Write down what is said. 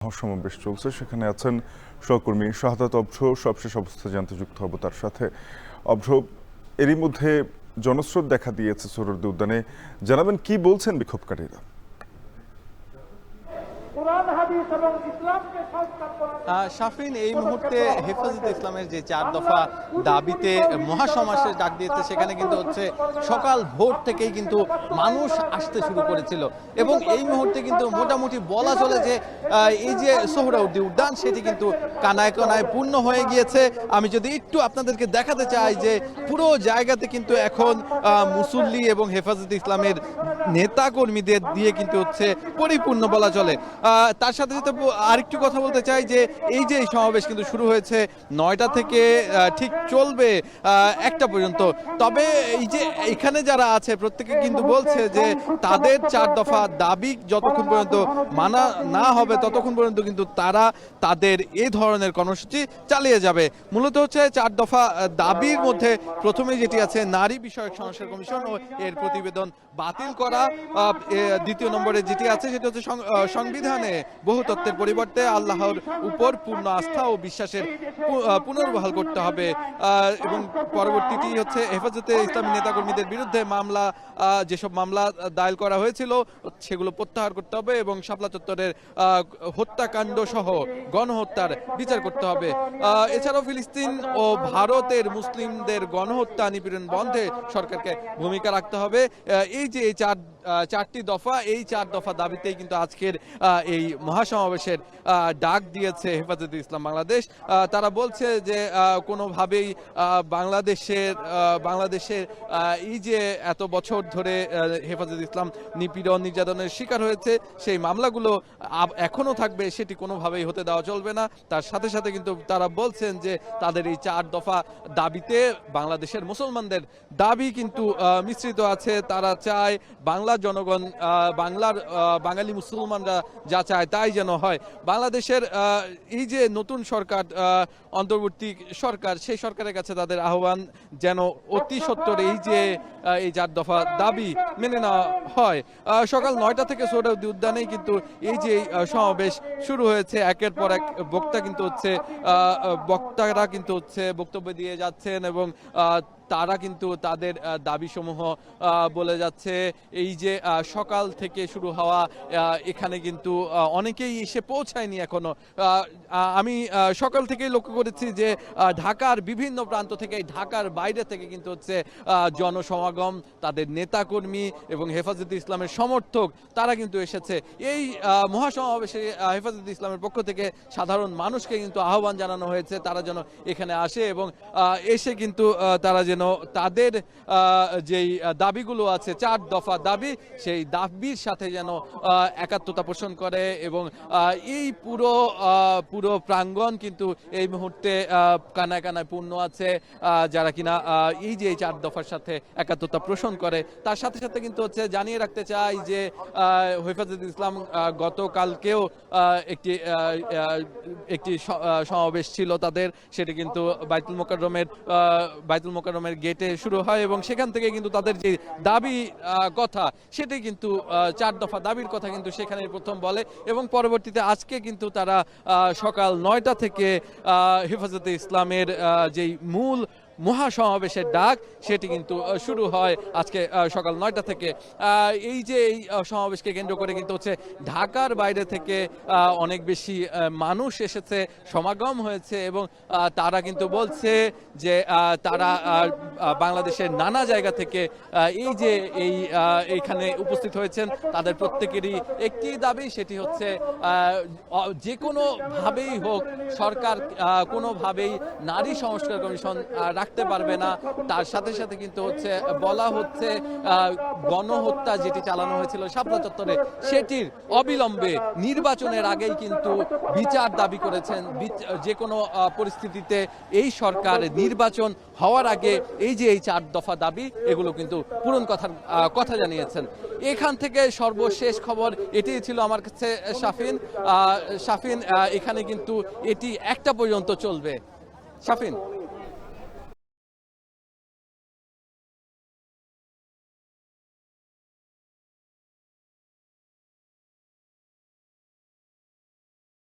সমাবেশ চলছে, সেখানে আছেন সহকর্মী শাহাদাত অভ্র। সবশেষ অবস্থা জানতে যুক্ত হব তার সাথে। অভ্র, এরই মধ্যে জনস্রোত দেখা দিয়েছে সোহরাওয়ার্দী উদ্যানে, জানাবেন কি বলছেন বিক্ষোভকারীরা? শাফিন, এই মুহূর্তে হেফাজতে ইসলামের যে 4 দফা দাবিতে মহাসমাবেশের ডাক দিয়েছে, সেখানে কিন্তু হচ্ছে সকাল ভোর থেকেই কিন্তু মানুষ আসতে শুরু করেছিল এবং এই মুহূর্তে কিন্তু মোটামুটি বলা চলে যে এই যে সোহরাওয়ার্দী উদ্যান সেটি কিন্তু কানায় কানায় পূর্ণ হয়ে গিয়েছে। আমি যদি একটু আপনাদেরকে দেখাতে চাই যে পুরো জায়গাতে কিন্তু এখন মুসল্লি এবং হেফাজতে ইসলামের নেতা কর্মীদের দিয়ে কিন্তু হচ্ছে পরিপূর্ণ বলা চলে। তার সাথে সাথে আরেকটু কথা বলতে চাই যে এই যে সমাবেশ কিন্তু শুরু হয়েছে 9টা থেকে, ঠিক চলবে 1টা পর্যন্ত। তবে এই যে এখানে যারা আছে প্রত্যেকে কিন্তু বলছে যে তাদের 4 দফা দাবি যতক্ষণ পর্যন্ত মানা না হবে ততক্ষণ পর্যন্ত কিন্তু তারা তাদের এই ধরনের কর্মসূচি চালিয়ে যাবে। মূলত হচ্ছে 4 দফা দাবির মধ্যে প্রথমে যেটি আছে নারী বিষয়ক সংস্কার কমিশন ও এর প্রতিবেদন বাতিল করা। দ্বিতীয় নম্বরে যেটি আছে সেটি হচ্ছে সংবিধানে বহুতত্ত্বের পরিবর্তে আল্লাহর উপর পূর্ণ আস্থা ও বিশ্বাসের পুনর্বহাল করতে হবে এবং পরবর্তীটি হচ্ছে হেফাজতে ইসলামী নেতাকর্মীদের বিরুদ্ধে মামলা, যেসব মামলা দায়ের করা হয়েছিল সেগুলো প্রত্যাহার করতে হবে এবং শাপলা চত্বরের হত্যাকাণ্ড সহ গণহত্যার বিচার করতে হবে। এছাড়াও ফিলিস্তিন ও ভারতের মুসলিমদের গণহত্যা নিপীড়ন বন্ধে সরকারকে ভূমিকা রাখতে হবে। এই যে এই চারটি দফা, এই 4 দফা দাবিতেই কিন্তু আজকের এই মহাসমাবেশের ডাক দিয়েছে হেফাজতে ইসলাম বাংলাদেশ। তারা বলছে যে কোনোভাবেই বাংলাদেশের এই যে এত বছর ধরে হেফাজতে ইসলাম নিপীড়ন নির্যাতনের শিকার হয়েছে সেই মামলাগুলো এখনো থাকবে, সেটি কোনোভাবেই হতে দেওয়া চলবে না। তার সাথে সাথে কিন্তু তারা বলছেন যে তাদের এই 4 দফা দাবিতে বাংলাদেশের মুসলমানদের দাবি কিন্তু মিশ্রিত আছে। তারা চায় বাংলার জনগণ, বাঙালি মুসলমানরা যা চায় তাই যেন হয়। বাংলাদেশের এই যে নতুন সরকার, অন্তর্বর্তী সরকার, সেই সরকারের কাছে তাদের আহ্বান যেন অতি সত্বর এই যে এই 4 দফা দাবি মেনে নেওয়া হয়। সকাল 9টা থেকে সোহরাওয়ার্দী উদ্যানেই কিন্তু এই যে সমাবেশ শুরু হয়েছে। একের পর এক বক্তারা কিন্তু হচ্ছে বক্তব্য দিয়ে যাচ্ছেন এবং তারা কিন্তু তাদের দাবিসমূহ বলে যাচ্ছে। এই যে সকাল থেকে শুরু হওয়া, এখানে কিন্তু অনেকেই এসে পৌঁছায়নি এখনো। আমি সকাল থেকেই লক্ষ্য করেছি যে ঢাকার বিভিন্ন প্রান্ত থেকে, ঢাকার বাইরে থেকে কিন্তু হচ্ছে জনসমাগম, তাদের নেতাকর্মী এবং হেফাজতে ইসলামের সমর্থক তারা কিন্তু এসেছে। এই মহাসমাবেশে হেফাজতে ইসলামের পক্ষ থেকে সাধারণ মানুষকে কিন্তু আহ্বান জানানো হয়েছে তারা যেন এখানে আসে এবং এসে কিন্তু তারা যেন তাদের যেই দাবিগুলো আছে 4 দফা দাবি, সেই দাবির সাথে যেন একাত্মতা পোষণ করে এবং এই পুরো প্রাঙ্গণ কিন্তু এই মুহূর্তে কানায় কানায় পূর্ণ আছে যারা কিনা এই যে 4 দফার সাথে একাত্মতা পোষণ করে। তার সাথে সাথে কিন্তু হচ্ছে জানিয়ে রাখতে চাই যে হেফাজতে ইসলাম গতকালকেও একটি সমাবেশ ছিল তাদের, সেটি কিন্তু বাইতুল মোকাররমের গেটে শুরু হয় এবং সেখান থেকে কিন্তু তাদের যে দাবি কথা সেটি কিন্তু 4 দফা দাবির কথা কিন্তু সেখানে প্রথম বলে এবং পরবর্তীতে আজকে কিন্তু তারা সকাল 9টা থেকে হেফাজতে ইসলামের যেই মূল মহাসমাবেশের ডাক সেটি কিন্তু শুরু হয় আজকে সকাল 9টা থেকে। এই যে এই সমাবেশকে কেন্দ্র করে কিন্তু হচ্ছে ঢাকার বাইরে থেকে অনেক বেশি মানুষ এসেছে, সমাগম হয়েছে এবং তারা কিন্তু বলছে যে তারা বাংলাদেশের নানা জায়গা থেকে এই যে এইখানে উপস্থিত হয়েছেন, তাদের প্রত্যেকেরই একটি দাবি, সেটি হচ্ছে যে কোনোভাবেই হোক সরকার কোনোভাবেই নারী সংস্কার কমিশন রাখতে পারবে না। তার সাথে সাথে কিন্তু হচ্ছে বলা হচ্ছে গণহত্যা যেটি চালানো হয়েছিল শাপলা চত্বরে সেটির অবিলম্বে নির্বাচনের আগেই কিন্তু বিচার দাবি করেছেন। যে কোনো পরিস্থিতিতে এই সরকার নির্বাচন হওয়ার আগে এই যে এই 4 দফা দাবি এগুলো কিন্তু পূরণ কথা জানিয়েছেন। এখান থেকে সর্বশেষ খবর এটি ছিল আমার কাছে শাফিন। এখানে কিন্তু এটি 1টা পর্যন্ত চলবে। শাফিন।